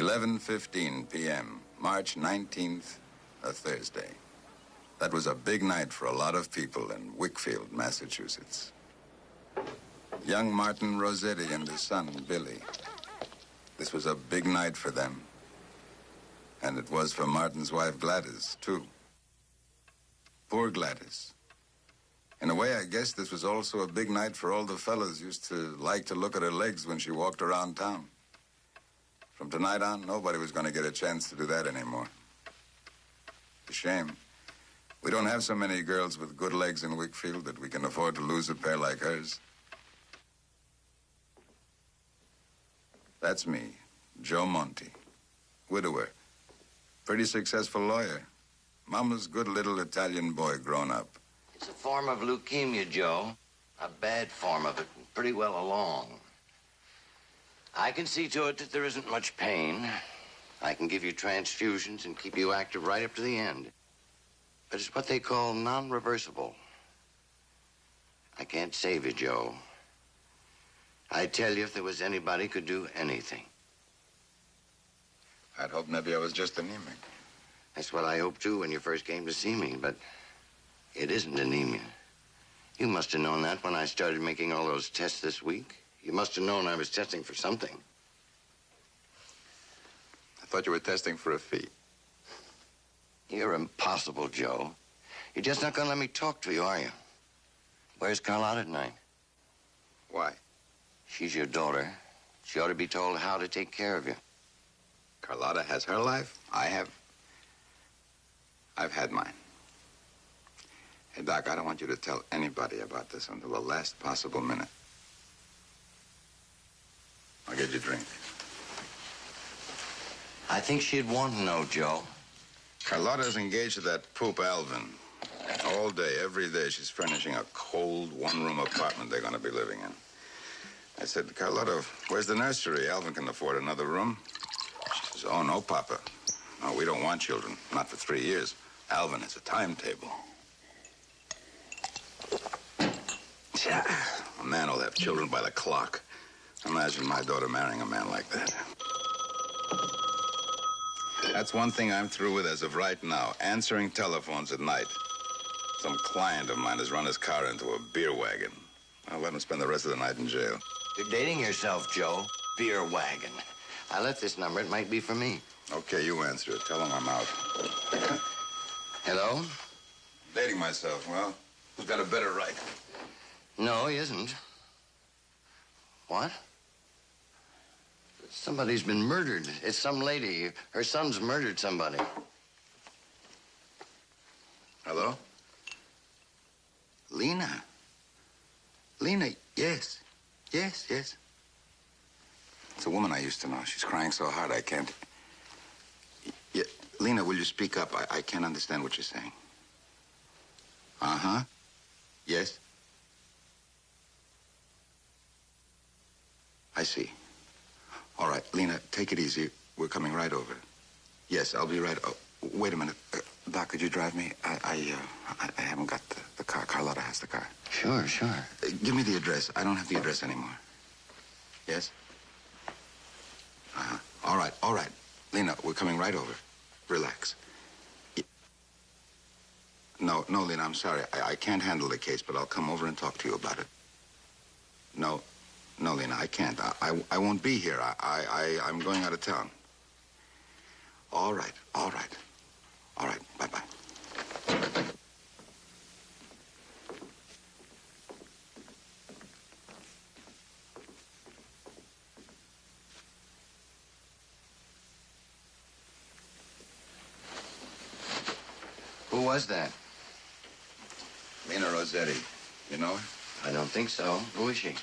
11:15 p.m., March 19th, a Thursday. That was a big night for a lot of people in Wickfield, Massachusetts. Young Martin Rossetti and his son, Billy. This was a big night for them. And it was for Martin's wife, Gladys, too. Poor Gladys. In a way, I guess this was also a big night for all the fellas used to like to look at her legs when she walked around town. From tonight on, nobody was going to get a chance to do that anymore. It's a shame. We don't have so many girls with good legs in Wickfield that we can afford to lose a pair like hers. That's me, Joe Monti, widower, pretty successful lawyer, mama's good little Italian boy grown up. It's a form of leukemia, Joe. A bad form of it, pretty well along. I can see to it that there isn't much pain. I can give you transfusions and keep you active right up to the end. But it's what they call non-reversible. I can't save you, Joe. I tell you, if there was anybody could do anything. I'd hoped maybe I was just anemic. That's what I hoped, too, when you first came to see me, but it isn't anemia. You must have known that when I started making all those tests this week. You must have known I was testing for something. I thought you were testing for a fee. You're impossible, Joe. You're just not gonna let me talk to you, are you? Where's Carlotta tonight? Why? She's your daughter. She ought to be told how to take care of you. Carlotta has her life. I've had mine. Hey, Doc, I don't want you to tell anybody about this until the last possible minute. I'll get you a drink. I think she'd want to know, Joe. Carlotta's engaged to that poop Alvin. All day, every day, she's furnishing a cold, one-room apartment they're going to be living in. I said, Carlotta, where's the nursery? Alvin can afford another room. She says, oh, no, Papa. No, we don't want children. Not for 3 years. Alvin has a timetable. Yeah, a man will have children by the clock. Imagine my daughter marrying a man like that. That's one thing I'm through with as of right now, answering telephones at night. Some client of mine has run his car into a beer wagon. I'll let him spend the rest of the night in jail. You're dating yourself, Joe. Beer wagon. I left this number. It might be for me. Okay, you answer it. Tell him I'm out. Hello? Dating myself. Well, who's got a better right? No, he isn't. What? Somebody's been murdered. It's some lady. Her son's murdered somebody. Hello? Lena. Lena, yes. Yes, yes. It's a woman I used to know. She's crying so hard I can't... Yeah, Lena, will you speak up? I can't understand what you're saying. Uh-huh. Yes? I see. All right, Lena, take it easy. We're coming right over. Yes, I'll be right... Oh, wait a minute. Doc, could you drive me? I haven't got the car. Carlotta has the car. Sure, sure. Give me the address. I don't have the address anymore. Yes? Uh-huh. All right. Lena, we're coming right over. Relax. No, Lena, I'm sorry. I can't handle the case, but I'll come over and talk to you about it. No, Lena, I can't. I won't be here. I'm going out of town. All right. Bye-bye. Who was that? Lena Rossetti. You know her? I don't think so. Who is she?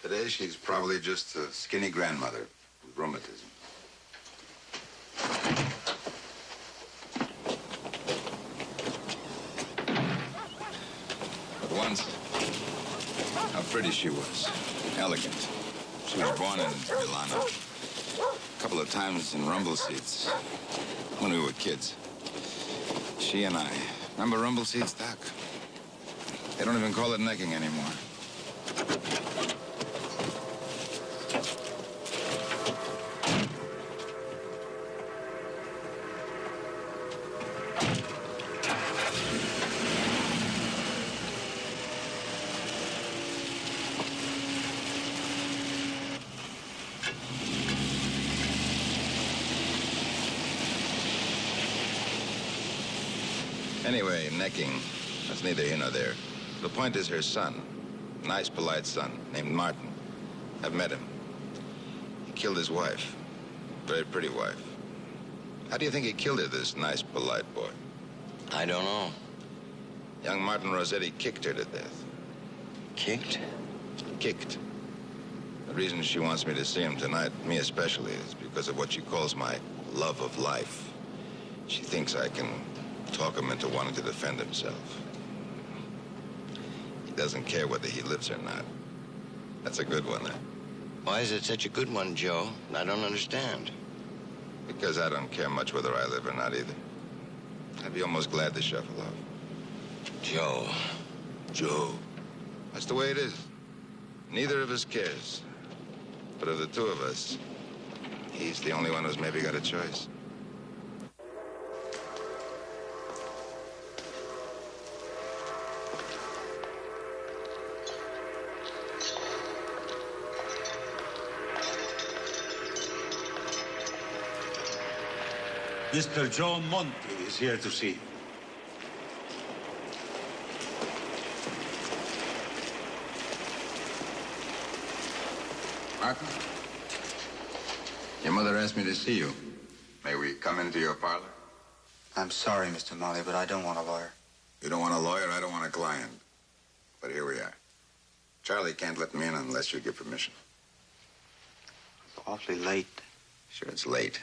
Today, she's probably just a skinny grandmother with rheumatism. But once, how pretty she was. Elegant. She was born in Milano. A couple of times in rumble seats when we were kids. She and I. Remember rumble seats, Doc? They don't even call it necking anymore. Anyway, necking, that's neither here nor there. The point is her son, a nice, polite son, named Martin. I've met him. He killed his wife, very pretty wife. How do you think he killed her, this nice, polite boy? I don't know. Young Martin Rossetti kicked her to death. Kicked? Kicked. The reason she wants me to see him tonight, me especially, is because of what she calls my love of life. She thinks I can talk him into wanting to defend himself. He doesn't care whether he lives or not. That's a good one, eh? Why is it such a good one, Joe? I don't understand. Because I don't care much whether I live or not either. I'd be almost glad to shuffle off. Joe. Joe. That's the way it is. Neither of us cares. But of the two of us, he's the only one who's maybe got a choice. Mr. Joe Monty is here to see you. Martin? Your mother asked me to see you. May we come into your parlor? I'm sorry, Mr. Molly, but I don't want a lawyer. You don't want a lawyer, I don't want a client. But here we are. Charlie can't let me in unless you give permission. It's awfully late. Sure, it's late.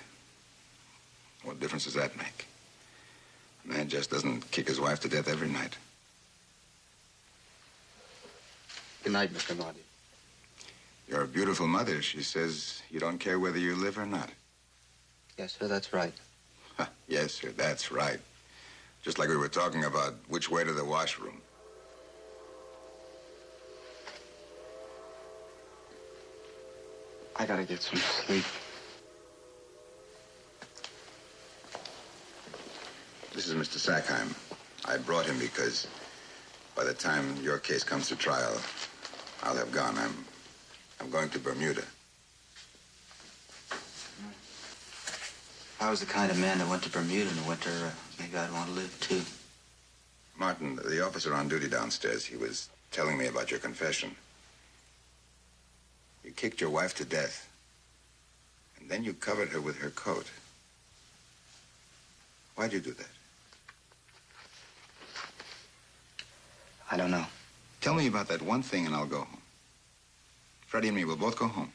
What difference does that make? A man just doesn't kick his wife to death every night. Good night, Mr. Molly. You're a beautiful mother. She says you don't care whether you live or not. Yes, sir, that's right. Yes, sir, that's right. Just like we were talking about which way to the washroom. I gotta get some sleep. This is Mr. Sackheim. I brought him because by the time your case comes to trial, I'll have gone. I'm going to Bermuda. If I was the kind of man that went to Bermuda in the winter, maybe I'd want to live too. Martin, the officer on duty downstairs, he was telling me about your confession. You kicked your wife to death, and then you covered her with her coat. Why'd you do that? I don't know. Tell me about that one thing and I'll go home. Freddie and me will both go home.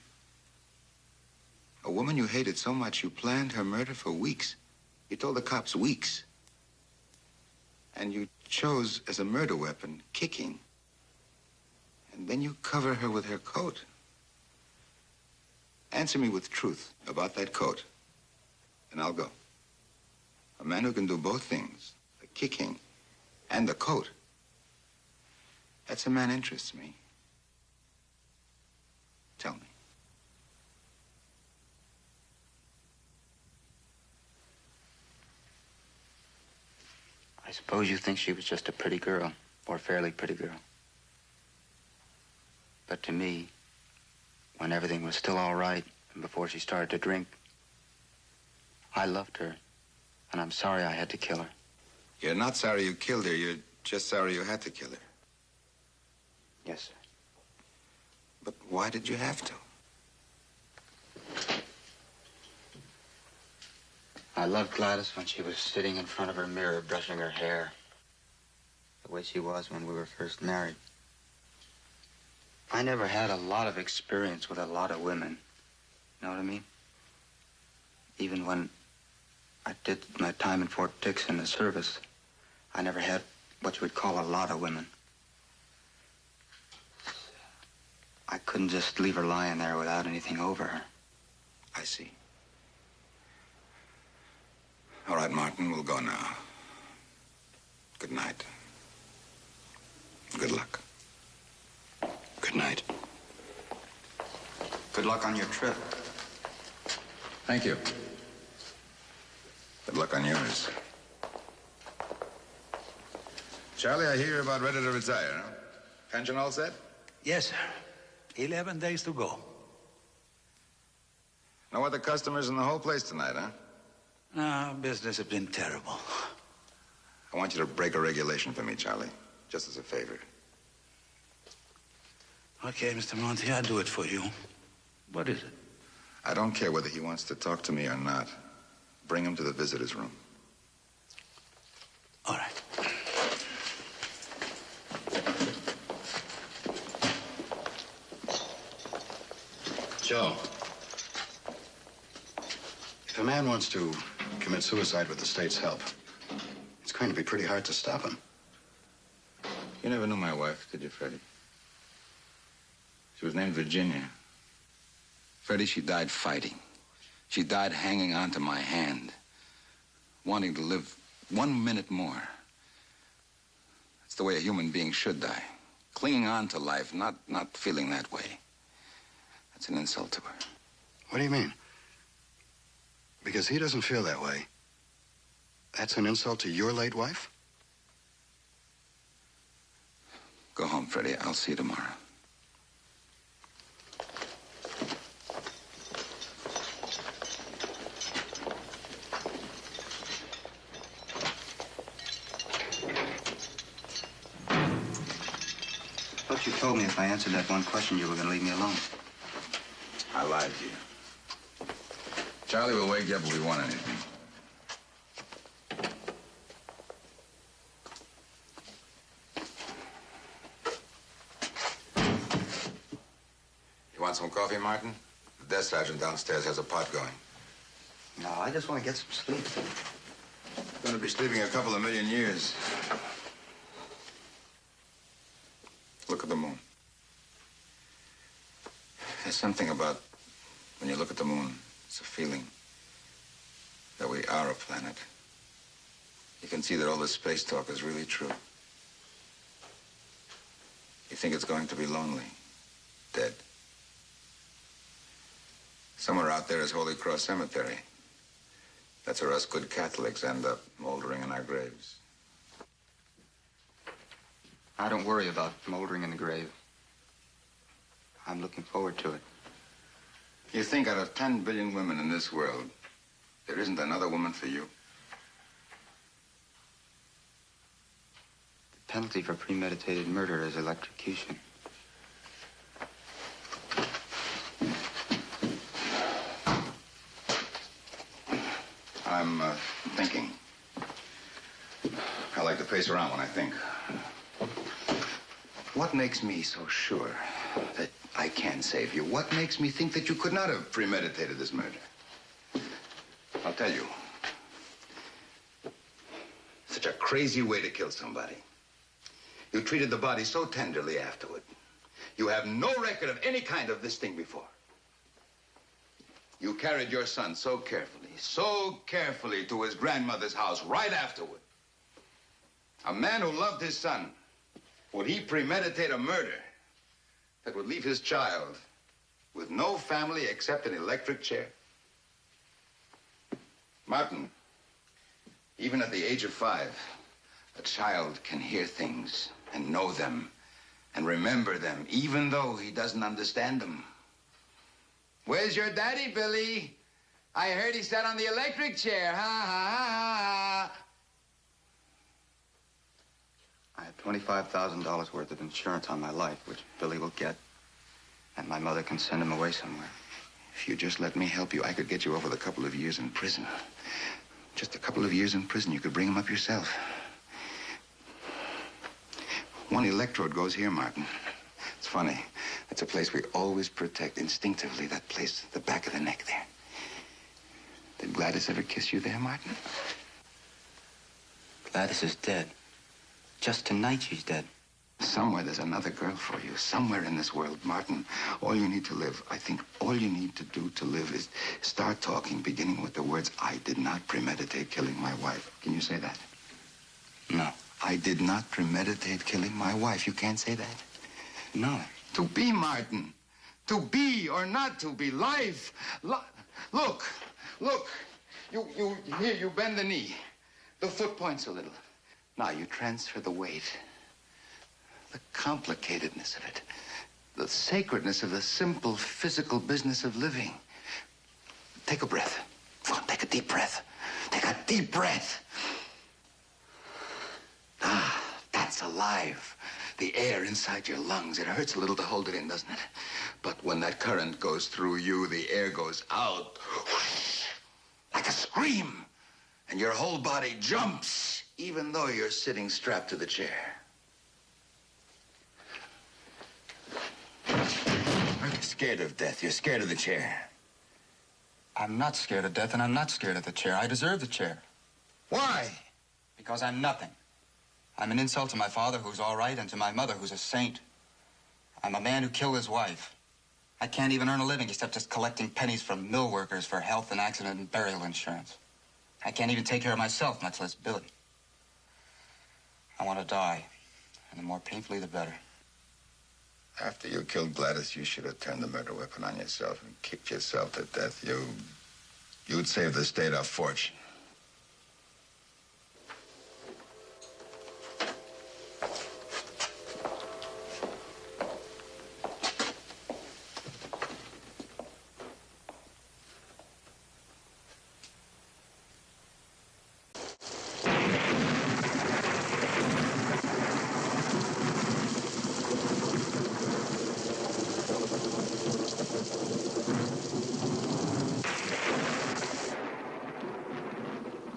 A woman you hated so much you planned her murder for weeks. You told the cops weeks. And you chose as a murder weapon kicking. And then you cover her with her coat. Answer me with truth about that coat, and I'll go. A man who can do both things, the kicking and the coat, that's a man interests me. Tell me. I suppose you think she was just a pretty girl, or a fairly pretty girl. But to me, when everything was still all right and before she started to drink, I loved her, and I'm sorry I had to kill her. You're not sorry you killed her. You're just sorry you had to kill her. Yes, sir. But why did you have to? I loved Gladys when she was sitting in front of her mirror brushing her hair, the way she was when we were first married. I never had a lot of experience with a lot of women. You know what I mean? Even when I did my time in Fort Dix in the service, I never had what you would call a lot of women. I couldn't just leave her lying there without anything over her. I see. All right, Martin, we'll go now. Good night. Good luck. Good night. Good luck on your trip. Thank you. Good luck on yours. Charlie, I hear you're about ready to retire, huh? Pension all set? Yes, sir. 11 days to go. No other customers in the whole place tonight, huh? No, business has been terrible. I want you to break a regulation for me, Charlie, just as a favor. Okay, Mr. Monty, I'll do it for you. What is it? I don't care whether he wants to talk to me or not. Bring him to the visitor's room. All right. Joe, if a man wants to commit suicide with the state's help, it's going to be pretty hard to stop him. You never knew my wife, did you, Freddie? She was named Virginia. Freddie, she died fighting. She died hanging on to my hand, wanting to live 1 minute more. That's the way a human being should die. Clinging on to life, not feeling that way. That's an insult to her. What do you mean? Because he doesn't feel that way. That's an insult to your late wife? Go home, Freddie. I'll see you tomorrow. But you told me if I answered that one question, you were going to leave me alone. I lied to you. Charlie will wake you up if we want anything. You want some coffee, Martin? The desk sergeant downstairs has a pot going. No, I just want to get some sleep. Going to be sleeping a couple of million years. Look at the moon. There's something about when you look at the moon, it's a feeling that we are a planet. You can see that all this space talk is really true. You think it's going to be lonely, dead. Somewhere out there is Holy Cross Cemetery. That's where us good Catholics end up, moldering in our graves. I don't worry about moldering in the grave. I'm looking forward to it. You think out of 10 billion women in this world, there isn't another woman for you? The penalty for premeditated murder is electrocution. I'm thinking. I like to pace around when I think. What makes me so sure that I can save you? What makes me think that you could not have premeditated this murder? I'll tell you. Such a crazy way to kill somebody. You treated the body so tenderly afterward. You have no record of any kind of this thing before. You carried your son so carefully to his grandmother's house right afterward. A man who loved his son, would he premeditate a murder that would leave his child with no family except an electric chair? Martin, even at the age of 5, a child can hear things and know them and remember them, even though he doesn't understand them. Where's your daddy, Billy? I heard he sat on the electric chair. Ha, ha, ha, ha. I have $25,000 worth of insurance on my life, which Billy will get, and my mother can send him away somewhere. If you just let me help you, I could get you over the couple of years in prison. Just a couple of years in prison, you could bring him up yourself. One electrode goes here, Martin. It's funny. It's a place we always protect instinctively, that place at the back of the neck there. Did Gladys ever kiss you there, Martin? Gladys is dead. Just tonight she's dead. Somewhere there's another girl for you. Somewhere in this world, Martin. All you need to live, I think all you need to do to live is start talking, beginning with the words, I did not premeditate killing my wife. Can you say that? No. I did not premeditate killing my wife. You can't say that? No. To be, Martin. To be or not to be. Life. Look. You bend the knee. The foot points a little. Now you transfer the weight. The complicatedness of it. The sacredness of the simple physical business of living. Take a breath. Come on, take a deep breath. Take a deep breath. alive. The air inside your lungs, it hurts a little to hold it in, doesn't it? But when that current goes through you, the air goes out whoosh, like a scream. And your whole body jumps, even though you're sitting strapped to the chair. You're scared of death. You're scared of the chair. I'm not scared of death, and I'm not scared of the chair. I deserve the chair. Why? Because I'm nothing. I'm an insult to my father, who's all right, and to my mother, who's a saint. I'm a man who killed his wife. I can't even earn a living except just collecting pennies from mill workers for health and accident and burial insurance. I can't even take care of myself, much less Billy. I want to die, and the more painfully, the better. After you killed Gladys, you should have turned the murder weapon on yourself and kicked yourself to death. You'd save the state a fortune.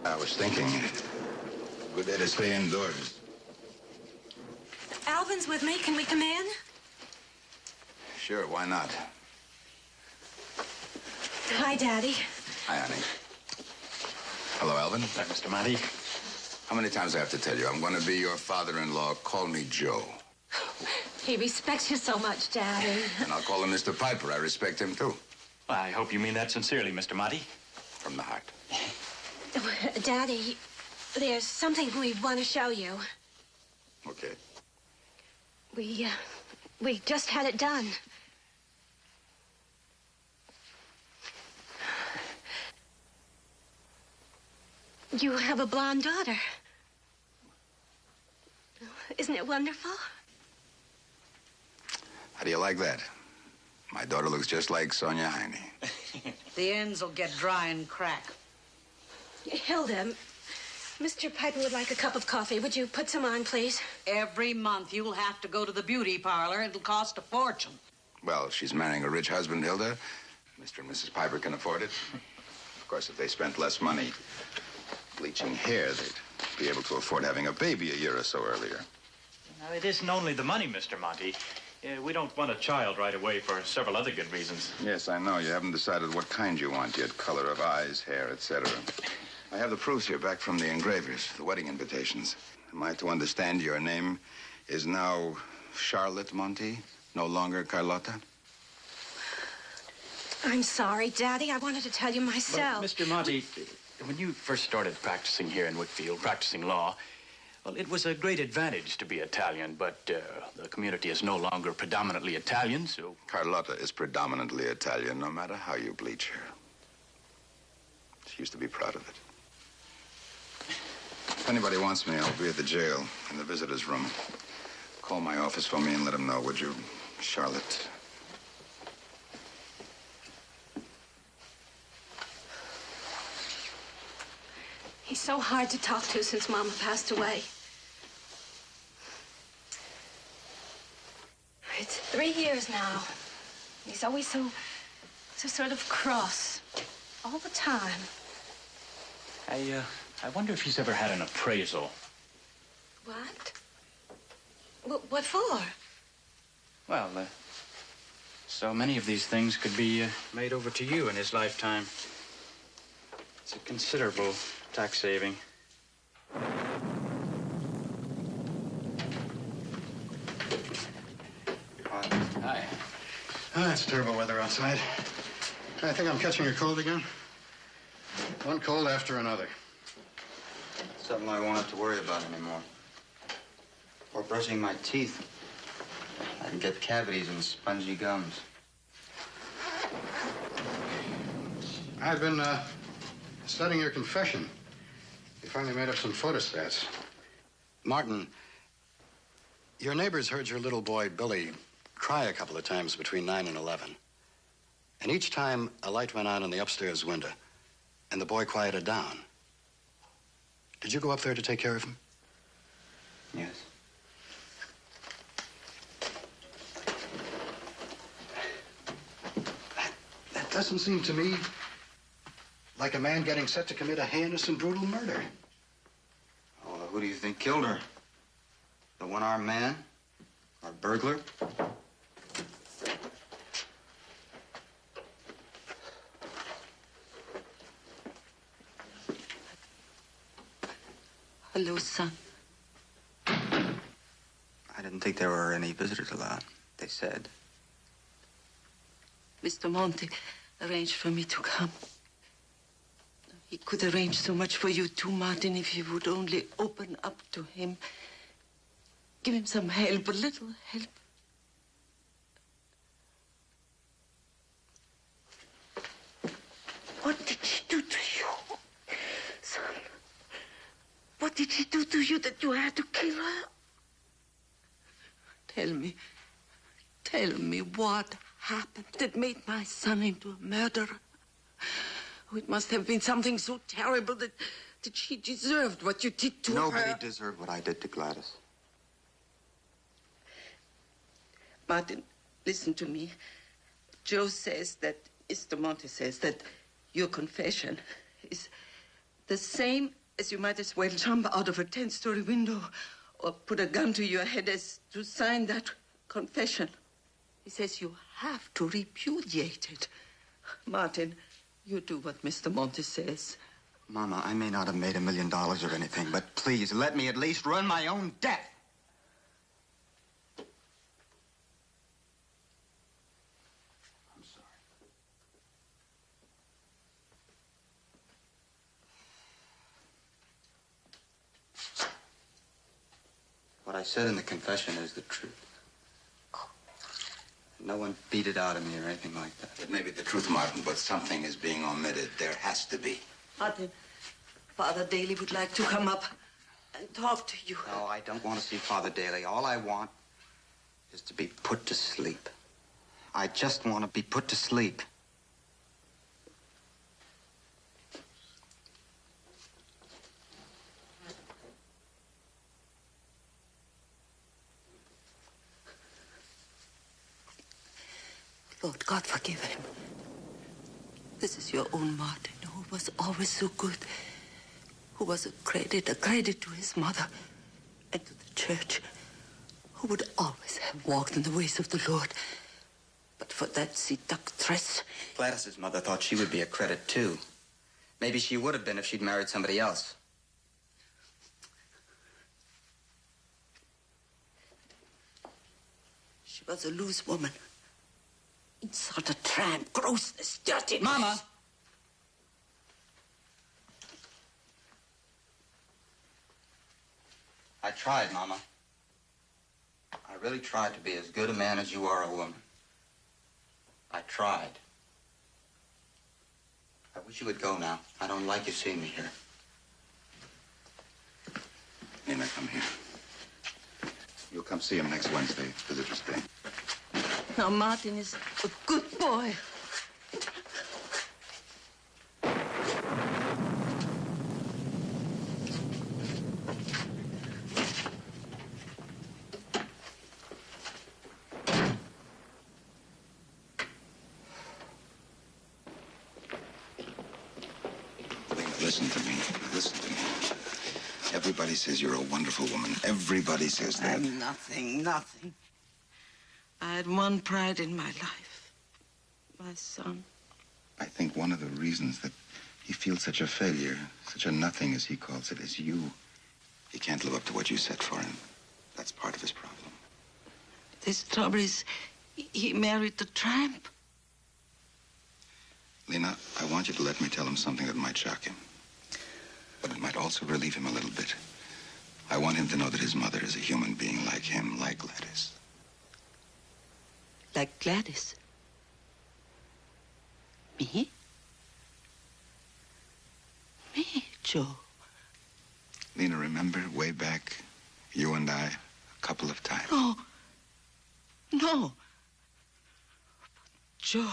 I was thinking, good day to stay indoors. Alvin's with me. Can we come in? Sure, why not? Hi, Daddy. Hi, honey. Hello, Alvin. Hi, Mr. Monty. How many times do I have to tell you? I'm going to be your father-in-law. Call me Joe. He respects you so much, Daddy. And I'll call him Mr. Piper. I respect him, too. Well, I hope you mean that sincerely, Mr. Monty. From the heart. Daddy, there's something we want to show you. Okay. We just had it done. You have a blonde daughter. Isn't it wonderful? How do you like that? My daughter looks just like Sonia Heine. The ends will get dry and crack. Hilda, Mr. Piper would like a cup of coffee. Would you put some on, please? Every month you'll have to go to the beauty parlor. It'll cost a fortune. Well, she's marrying a rich husband, Hilda. Mr. and Mrs. Piper can afford it. Of course, if they spent less money bleaching hair, they'd be able to afford having a baby a year or so earlier. Now, it isn't only the money, Mr. Monty. We don't want a child right away for several other good reasons. Yes, I know. You haven't decided what kind you want yet. Color of eyes, hair, etc. I have the proofs here back from the engravers, the wedding invitations. Am I to understand your name is now Charlotte Monty, no longer Carlotta? I'm sorry, Daddy. I wanted to tell you myself. But, Mr. Monty, when you first started practicing here in Whitfield, practicing law, well, it was a great advantage to be Italian, but the community is no longer predominantly Italian, so... Carlotta is predominantly Italian, no matter how you bleach her. She used to be proud of it. If anybody wants me, I'll be at the jail, in the visitor's room. Call my office for me and let them know, would you, Charlotte? He's so hard to talk to since Mama passed away. It's 3 years now. He's always so sort of cross. All the time. I wonder if he's ever had an appraisal. What? What for? Well, so many of these things could be made over to you in his lifetime. It's a considerable tax saving. Hi. Ah, it's terrible weather outside. I think I'm catching a cold again. One cold after another. Something I won't have to worry about anymore. Or brushing my teeth. I can get cavities and spongy gums. I've been studying your confession. You finally made up some photostats. Martin, your neighbors heard your little boy, Billy, cry a couple of times between 9 and 11. And each time, a light went on in the upstairs window, and the boy quieted down. Did you go up there to take care of him? Yes. doesn't seem to me like a man getting set to commit a heinous and brutal murder. Oh, who do you think killed her? The one-armed man? Our burglar? Hello, son. I didn't think there were any visitors allowed, they said. Mr. Monte arranged for me to come. He could arrange so much for you too, Martin, if you would only open up to him. Give him some help, a little help. What did she do to you, son? What did she do to you that you had to kill her? Tell me what happened that made my son into a murderer. Oh, it must have been something so terrible that she deserved what you did to her. Nobody deserved what I did to Gladys. Martin, listen to me. Joe says that, Mr. Monte says that your confession is the same as you might as well jump out of a 10-story window or put a gun to your head as to sign that confession. He says you have to repudiate it. Martin, you do what Mr. Monte says. Mama, I may not have made $1 million or anything, but please let me at least run my own death. I'm sorry. What I said in the confession is the truth. No one beat it out of me or anything like that. It may be the truth, Martin, but something is being omitted. There has to be. Martin, Father Daly would like to come up and talk to you. No, I don't want to see Father Daly. All I want is to be put to sleep. I just want to be put to sleep. Lord God, forgive him. This is your own Martin, who was always so good, who was a credit to his mother and to the church, who would always have walked in the ways of the Lord. But for that seductress... Gladys's mother thought she would be a credit, too. Maybe she would have been if she'd married somebody else. She was a loose woman. Insult, a tramp, grossness, dirtiness. Mama! I tried, Mama. I really tried to be as good a man as you are a woman. I tried. I wish you would go now. I don't like you seeing me here. Nina, come here. You'll come see him next Wednesday, Visitor's Day. Now, Martin is a good boy. Listen to me. Listen to me. Everybody says you're a wonderful woman. Everybody says that. I'm nothing. I had one pride in my life. My son. I think one of the reasons that he feels such a failure, such a nothing as he calls it, is you. He can't live up to what you set for him. That's part of his problem. His trouble is he married the tramp. Lena, I want you to let me tell him something that might shock him. But it might also relieve him a little bit. I want him to know that his mother is a human being like him, like Gladys. Like Gladys? Me? Me, Joe? Lena, remember way back, you and I, a couple of times? No. Joe,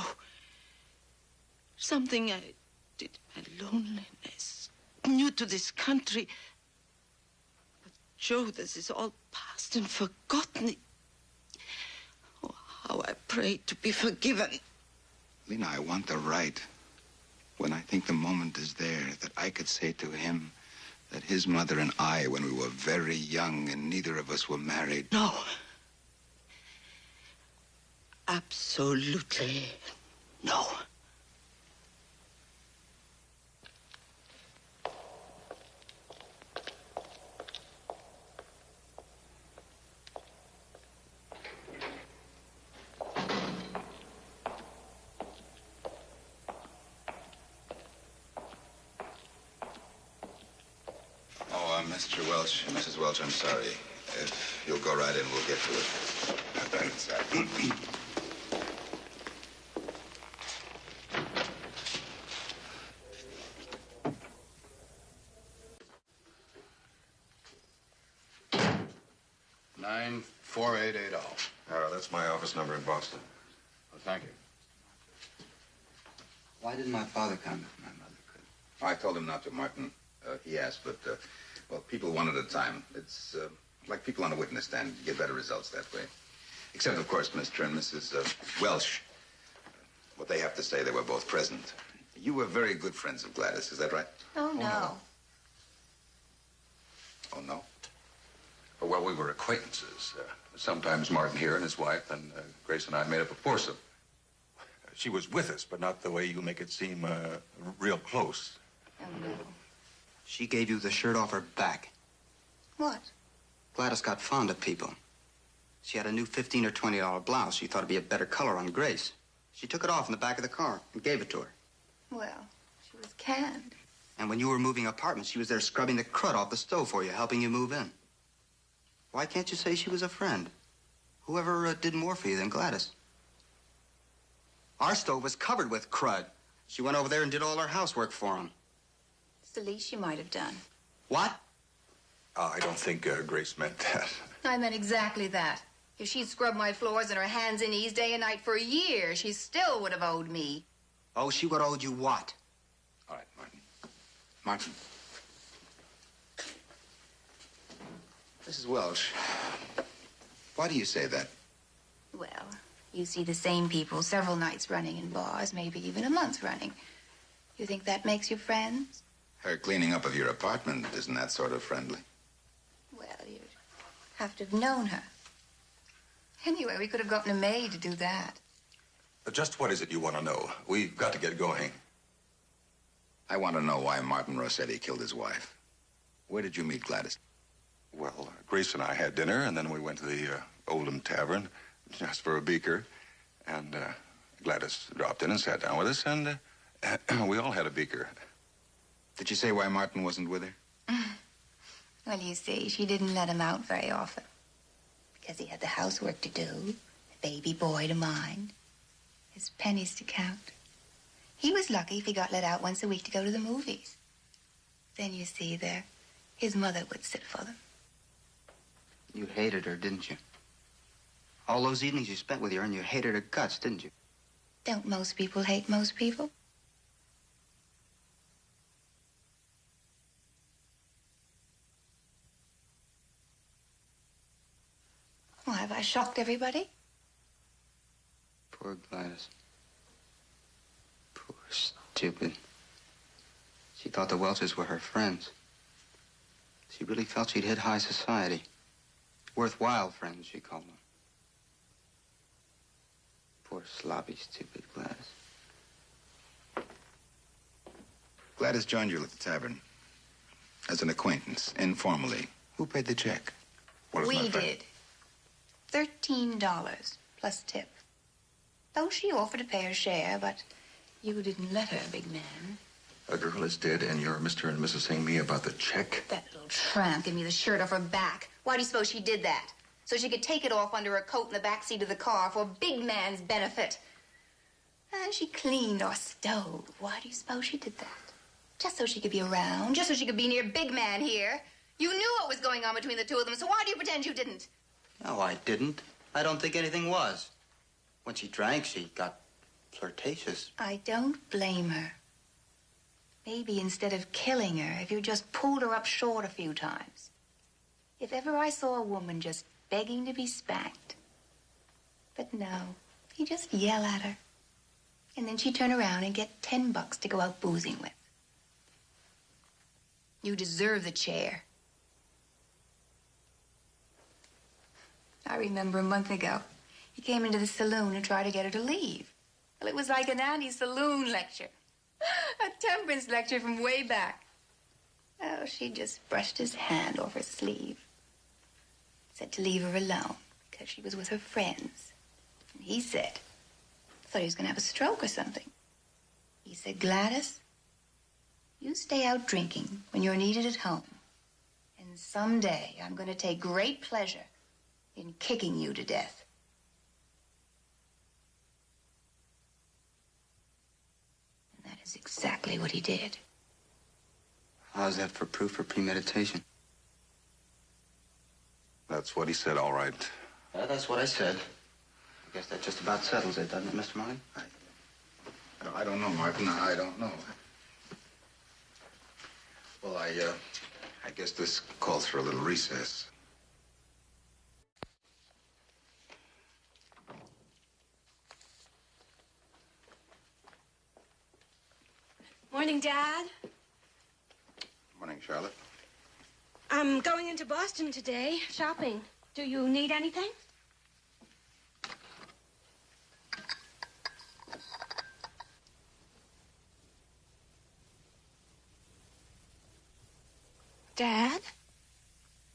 something I did in my loneliness, new to this country. But Joe, this is all past and forgotten. Oh, how I prayed to be forgiven. Lena, I want the right. When I think the moment is there, that I could say to him that his mother and I, when we were very young and neither of us were married. No. Absolutely no. Mr. Welch, Mrs. Welch, I'm sorry. If you'll go right in, we'll get to it. Right inside. That's my office number in Boston. Well, thank you. Why didn't my father come if my mother could? I told him not to, Martin. He asked, but, well, people one at a time. It's like people on a witness stand. You get better results that way. Except, of course, Mr. and Mrs. Welch. What they have to say, they were both present. You were very good friends of Gladys, is that right? Oh, no. Oh, no? Well, we were acquaintances. Sometimes Martin here and his wife and Grace and I made up a foursome. She was with us, but not the way you make it seem real close. Oh, no. She gave you the shirt off her back. What? Gladys got fond of people. She had a new $15 or $20 blouse. She thought it'd be a better color on Grace. She took it off in the back of the car and gave it to her. Well, she was canned. And when you were moving apartments, she was there scrubbing the crud off the stove for you, helping you move in. Why can't you say she was a friend? Whoever did more for you than Gladys? Our stove was covered with crud. She went over there and did all her housework for him. It's the least she might have done. What? I don't think Grace meant that. I meant exactly that. If she'd scrubbed my floors on her hands and knees day and night for a year, she still would have owed me. Oh, she would have owed you what? All right, Martin. Martin. Mrs. Welch, why do you say that? Well, you see the same people several nights running in bars, maybe even a month running. You think that makes you friends? Her cleaning up of your apartment, isn't that sort of friendly? Well, you'd have to have known her. Anyway, we could have gotten a maid to do that. Just what is it you want to know? We've got to get going. I want to know why Martin Rossetti killed his wife. Where did you meet Gladys? Well, Grace and I had dinner, and then we went to the Oldham Tavern, just for a beaker. And Gladys dropped in and sat down with us, and we all had a beaker. Did she say why Martin wasn't with her? Well, you see, she didn't let him out very often. Because he had the housework to do, the baby boy to mind, his pennies to count. He was lucky if he got let out once a week to go to the movies. Then, you see, his mother would sit for them. You hated her, didn't you? All those evenings you spent with her and you hated her guts, didn't you? Don't most people hate most people? Why, have I shocked everybody? Poor Gladys. Poor stupid. She thought the Welches were her friends. She really felt she'd hit high society. Worthwhile friends, she called them. Poor sloppy, stupid Gladys. Gladys joined you at the tavern. As an acquaintance, informally. Who paid the check? We did. $13 plus tip. Though she offered to pay her share, but you didn't let her, big man. A girl is dead, and you're Mr. and Mrs. saying me about the check? That little tramp gave me the shirt off her back. Why do you suppose she did that? So she could take it off under her coat in the back seat of the car for a big man's benefit. And she cleaned our stove. Why do you suppose she did that? Just so she could be around, just so she could be near big man here. You knew what was going on between the two of them, so why do you pretend you didn't? No, I didn't. I don't think anything was. When she drank, she got flirtatious. I don't blame her. Maybe instead of killing her, if you just pulled her up short a few times. If ever I saw a woman just begging to be spanked. But no, you just yell at her. And then she'd turn around and get $10 to go out boozing with. You deserve the chair. I remember a month ago, he came into the saloon and tried to get her to leave. Well, it was like an anti-saloon lecture. A temperance lecture from way back. Oh, she just brushed his hand off her sleeve. Said to leave her alone because she was with her friends. And he said, thought he was going to have a stroke or something. He said, Gladys, you stay out drinking when you're needed at home. And someday I'm going to take great pleasure in kicking you to death. And that is exactly what he did. How's that for proof for premeditation? That's what he said, all right. Yeah, that's what I said. I guess that just about settles it, doesn't it, Mr. Marty? I don't know, Martin. I don't know. Well, I guess this calls for a little recess. Morning, Dad. Morning, Charlotte. I'm going into Boston today, shopping. Do you need anything? Dad?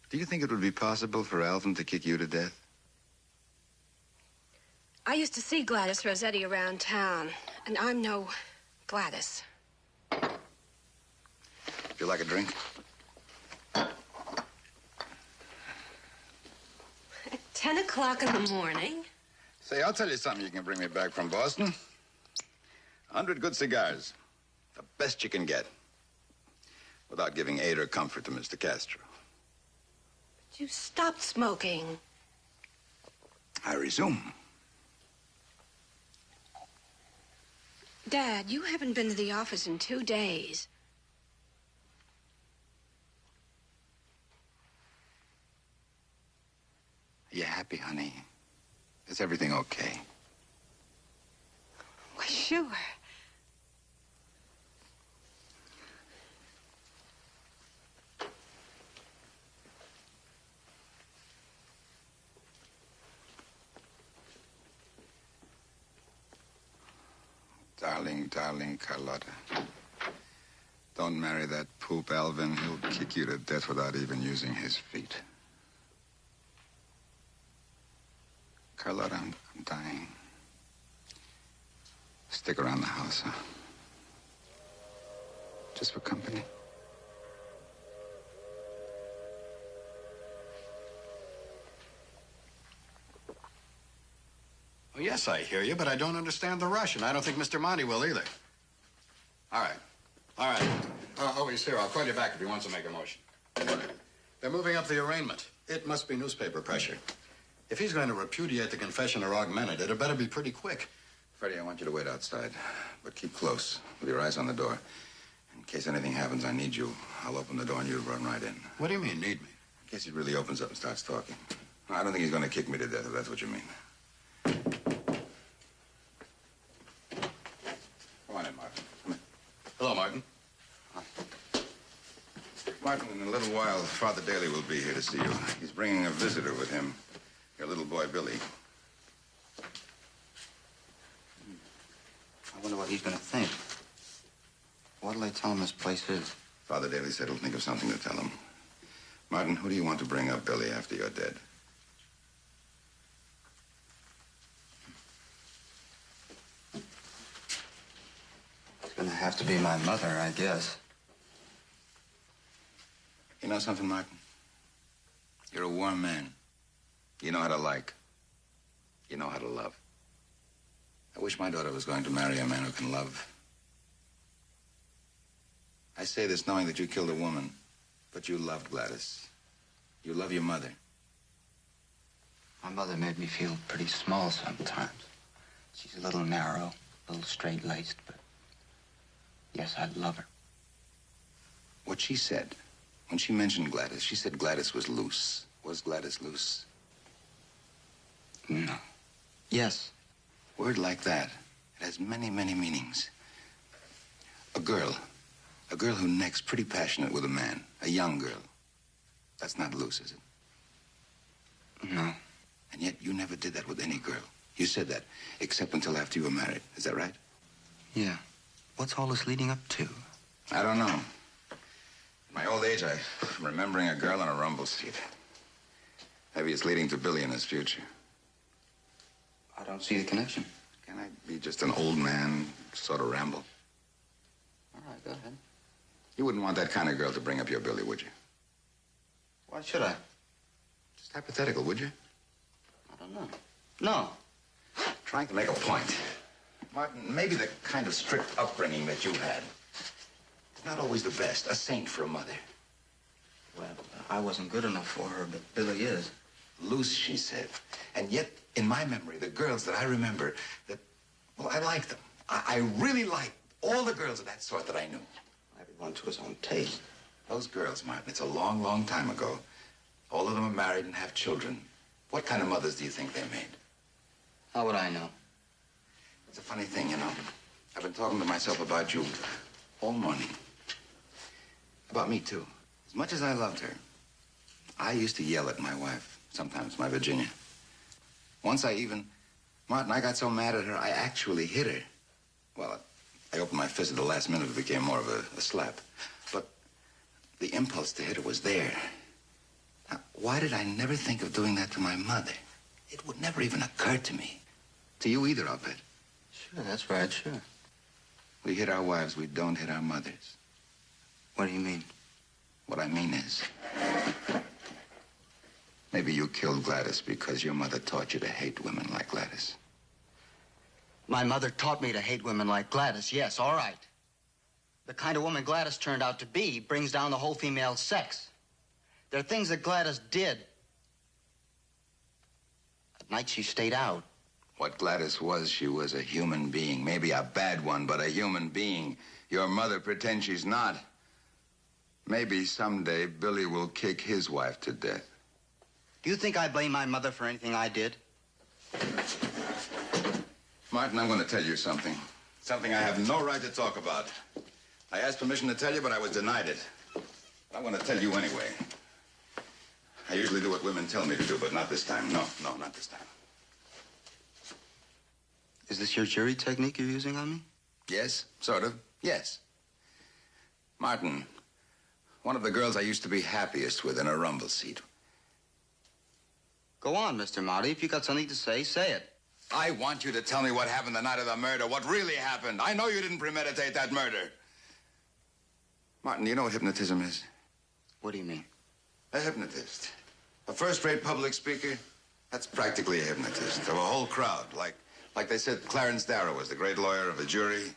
Do you think it would be possible for Alvin to kick you to death? I used to see Gladys Rossetti around town, and I'm no Gladys. Would you like a drink? At 10 o'clock in the morning? Say, I'll tell you something you can bring me back from Boston. 100 good cigars. The best you can get. Without giving aid or comfort to Mr. Castro. But you stopped smoking. I resume. Dad, you haven't been to the office in 2 days. Are you happy, honey? Is everything okay? Why, sure. Darling, darling Carlotta. Don't marry that poop, Alvin. He'll kick you to death without even using his feet. Carlotta, I'm dying. Stick around the house, huh? Just for company. Oh, yes, I hear you, but I don't understand the rush, and I don't think Mr. Monty will either. All right. All right. Oh, he's here. I'll call you back if he wants to make a motion. They're moving up the arraignment. It must be newspaper pressure. If he's going to repudiate the confession or augment it, it better be pretty quick. Freddie, I want you to wait outside, but keep close with your eyes on the door. In case anything happens, I need you. I'll open the door and you run right in. What do you mean, need me? In case he really opens up and starts talking. I don't think he's going to kick me to death, if that's what you mean. Come on in, Martin. Come in. Hello, Martin. Martin, in a little while, Father Daly will be here to see you. He's bringing a visitor with him, your little boy, Billy. I wonder what he's going to think. What'll they tell him this place is? Father Daly said he'll think of something to tell him. Martin, who do you want to bring up Billy after you're dead? It's going to have to be my mother, I guess. You know something, Martin? You're a warm man. You know how to like. You know how to love. I wish my daughter was going to marry a man who can love. I say this knowing that you killed a woman, but you loved Gladys. You love your mother. My mother made me feel pretty small sometimes. She's a little narrow, a little straight-laced, but yes, I love her. What she said, when she mentioned Gladys, she said Gladys was loose. Was Gladys loose? No. Yes. Word like that It has many, many meanings. A girl who necks pretty passionate with a man, a young girl. That's not loose, is it? No. And yet you never did that with any girl. You said that, except until after you were married. Is that right? Yeah. What's all this leading up to? I don't know. In my old age, I'm remembering a girl on a rumble seat. Maybe it's leading to Billy in his future. I don't see the connection. Can I be just an old man, sort of ramble? All right, go ahead. You wouldn't want that kind of girl to bring up your Billy, would you? Why should I? Just hypothetical, would you? I don't know. No. Trying to make a point. Martin, maybe the kind of strict upbringing that you had is not always the best. A saint for a mother. Well, I wasn't good enough for her, but Billy is. Loose, she said. And yet, in my memory, the girls that I remember, well, I liked them. I really liked all the girls of that sort that I knew. Everyone to his own taste. Those girls, Martin, it's a long, long time ago. All of them are married and have children. What kind of mothers do you think they made? How would I know? It's a funny thing, you know. I've been talking to myself about you all morning. About me, too. As much as I loved her, I used to yell at my wife, sometimes my Virginia. Once Martin, I got so mad at her, I actually hit her. Well, I opened my fist at the last minute. It became more of a slap. But the impulse to hit her was there. Now, why did I never think of doing that to my mother? It would never even occur to me. To you either, I'll bet. Sure, that's right, sure. We hit our wives, we don't hit our mothers. What do you mean? What I mean is, maybe you killed Gladys because your mother taught you to hate women like Gladys. My mother taught me to hate women like Gladys, yes, all right. The kind of woman Gladys turned out to be brings down the whole female sex. There are things that Gladys did. At night she stayed out. What Gladys was, she was a human being. Maybe a bad one, but a human being. Your mother pretends she's not. Maybe someday Billy will kick his wife to death. Do you think I blame my mother for anything I did? Martin, I'm going to tell you something. Something I have no right to talk about. I asked permission to tell you, but I was denied it. I'm going to tell you anyway. I usually do what women tell me to do, but not this time. No, not this time. Is this your jury technique you're using on me? Yes, sort of. Yes. Martin, one of the girls I used to be happiest with in a rumble seat. Go on, Mr. Marty. If you got something to say, say it. I want you to tell me what happened the night of the murder, what really happened. I know you didn't premeditate that murder. Martin, do you know what hypnotism is? What do you mean? A hypnotist. A first-rate public speaker. That's practically a hypnotist of a whole crowd. Like they said Clarence Darrow was the great lawyer of a jury.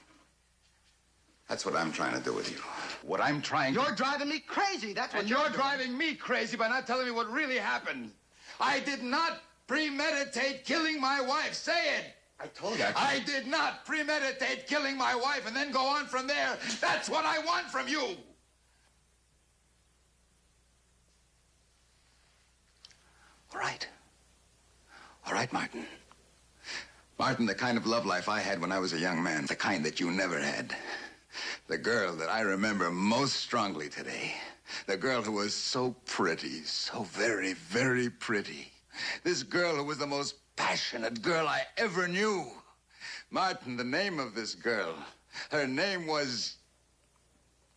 That's what I'm trying to do with you. What I'm trying You're driving me crazy. That's what you're driving me crazy by not telling me what really happened. I did not premeditate killing my wife. Say it. I told you. I did not premeditate killing my wife and then go on from there. That's what I want from you. All right. All right, Martin. Martin, the kind of love life I had when I was a young man, the kind that you never had. The girl that I remember most strongly today. The girl who was so pretty, so very, very pretty. This girl who was the most passionate girl I ever knew. Martin, the name of this girl, her name was...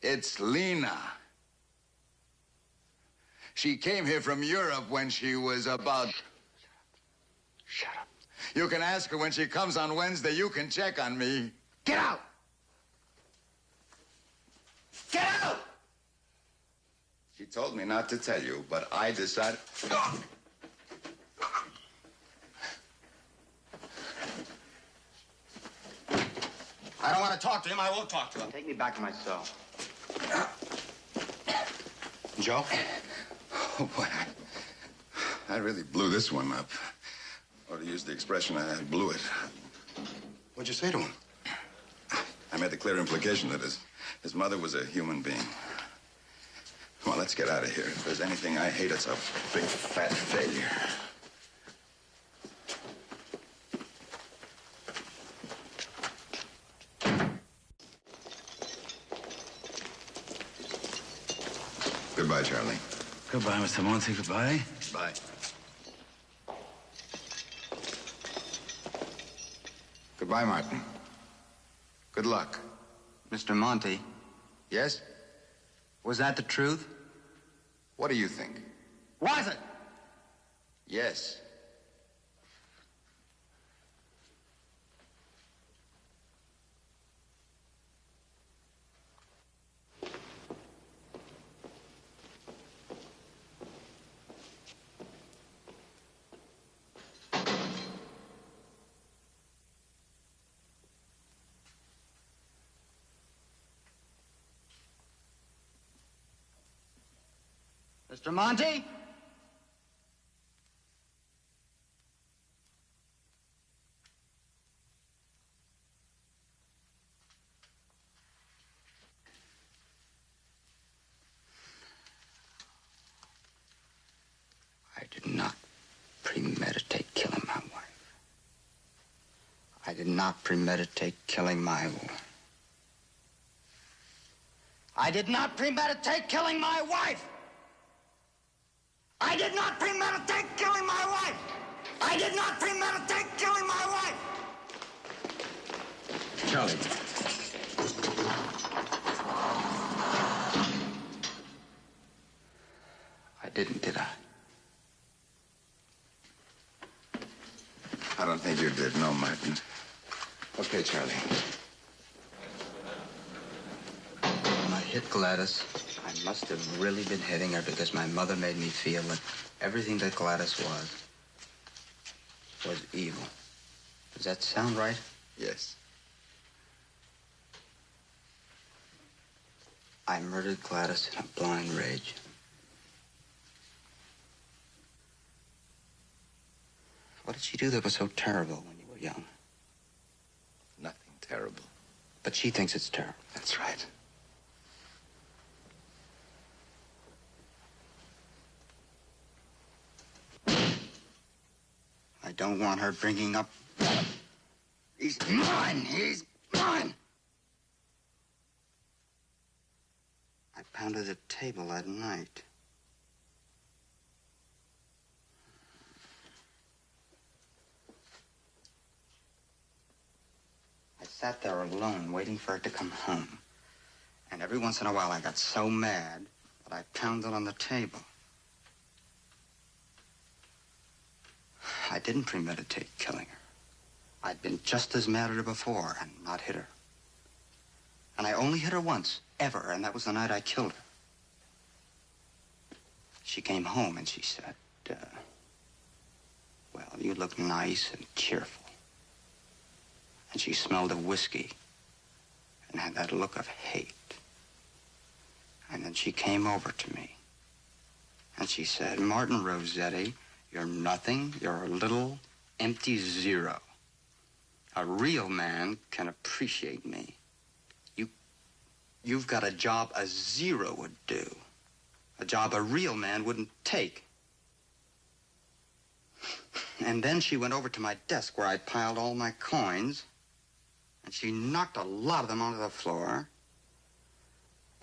It's Lena. She came here from Europe when she was about... Shut up. You can ask her when she comes on Wednesday. You can check on me. Get out! Get out! She told me not to tell you, but I decided... I don't want to talk to him. I won't talk to him. Take me back to my cell. Joe? Oh, boy, I really blew this one up. Or to use the expression, I blew it. What'd you say to him? I made the clear implication that his mother was a human being. Come on, let's get out of here. If there's anything I hate, it's a big, fat failure. Goodbye, Mr. Monty. Goodbye. Bye. Goodbye, Martin. Good luck. Mr. Monty, Yes? was that the truth? What do you think? Was it? Yes. Mr. Monty? I did not premeditate killing my wife. I did not premeditate killing my wife. I did not premeditate killing my wife! I did not premeditate killing my wife! I did not premeditate killing my wife! Charlie. I didn't, did I? I don't think you did, no, Martin. Okay, Charlie. When I hit Gladys, I must have really been hitting her because my mother made me feel that everything that Gladys was evil. Does that sound right? Yes. I murdered Gladys in a blind rage. What did she do that was so terrible when you were young? Nothing terrible. But she thinks it's terrible. That's right. I don't want her bringing up... He's mine! He's mine! I pounded the table that night. I sat there alone, waiting for her to come home. And every once in a while, I got so mad that I pounded on the table. I didn't premeditate killing her. I'd been just as mad at her before and not hit her. And I only hit her once, ever, and that was the night I killed her. She came home and she said, well, you look nice and cheerful. And she smelled of whiskey and had that look of hate. And then she came over to me and she said, Martin Rossetti, you're nothing. You're a little empty zero. A real man can appreciate me. You've got a job a zero would do. A job a real man wouldn't take. And then she went over to my desk where I'd piled all my coins, and she knocked a lot of them onto the floor.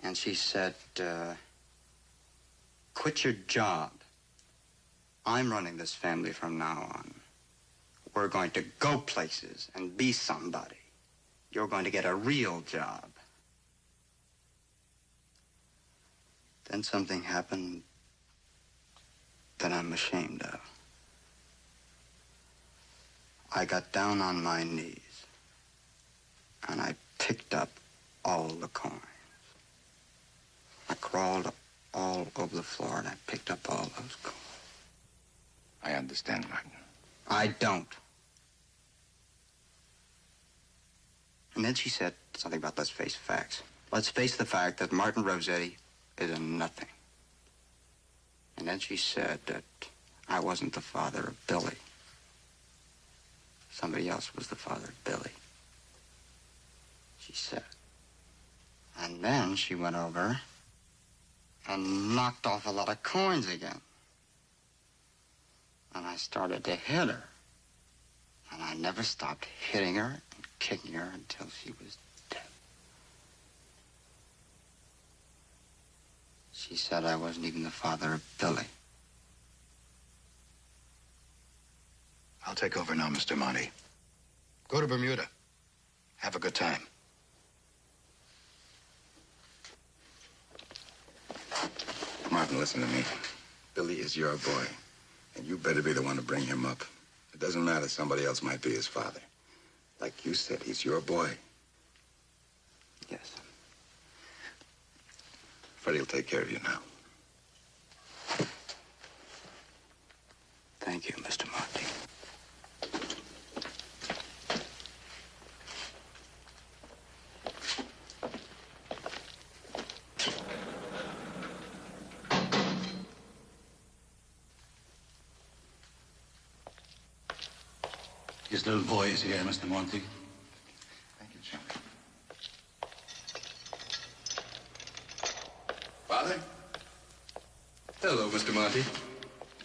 And she said, quit your job. I'm running this family from now on. We're going to go places and be somebody. You're going to get a real job. Then something happened that I'm ashamed of. I got down on my knees and I picked up all the coins. I crawled all over the floor and I picked up all those coins. I understand, Martin. I don't. And then she said something about let's face facts. Let's face the fact that Martin Rossetti is a nothing. And then she said that I wasn't the father of Billy. Somebody else was the father of Billy. She said. And then she went over and knocked off a lot of coins again. And I started to hit her. And I never stopped hitting her and kicking her until she was dead. She said I wasn't even the father of Billy. I'll take over now, Mr. Monty. Go to Bermuda. Have a good time. Martin, listen to me. Billy is your boy, and you better be the one to bring him up. It doesn't matter. Somebody else might be his father. Like you said, he's your boy. Yes. Freddie will take care of you now. Thank you, Mr. Monty. His little boy is here, Mr. Monty. Thank you, Jim. Father? Hello, Mr. Monty.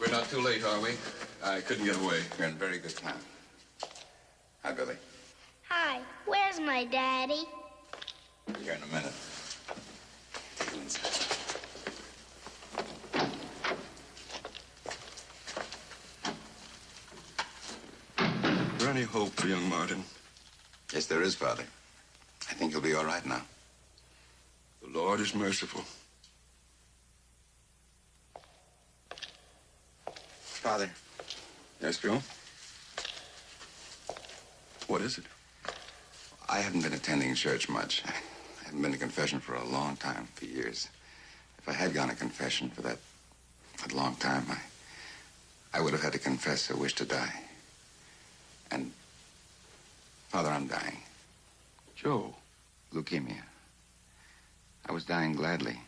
We're not too late, are we? I couldn't get away. You're in very good time. Hi, Billy. Hi, where's my daddy? Here in a minute. Take it inside. Is there any hope for young Martin? Yes, there is, Father. I think he'll be all right now. The Lord is merciful. Father. Yes, Joe? What is it? I haven't been attending church much. I haven't been to confession for a long time, for years. If I had gone to confession for that long time, I would have had to confess a wish to die. And, Father, I'm dying. Joe? Leukemia. I was dying gladly.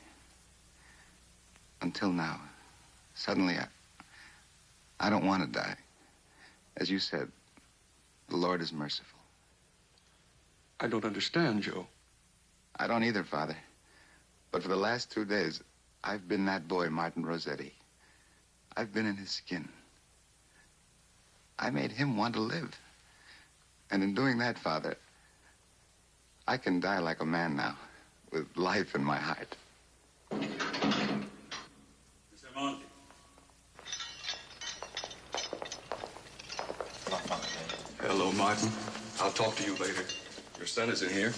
Until now. Suddenly, I don't want to die. As you said, the Lord is merciful. I don't understand, Joe. I don't either, Father. But for the last 2 days, I've been that boy, Martin Rossetti. I've been in his skin. I made him want to live. And in doing that, Father, I can die like a man now, with life in my heart. Mr. Monty. Hello, Martin. I'll talk to you later. Your son is in here.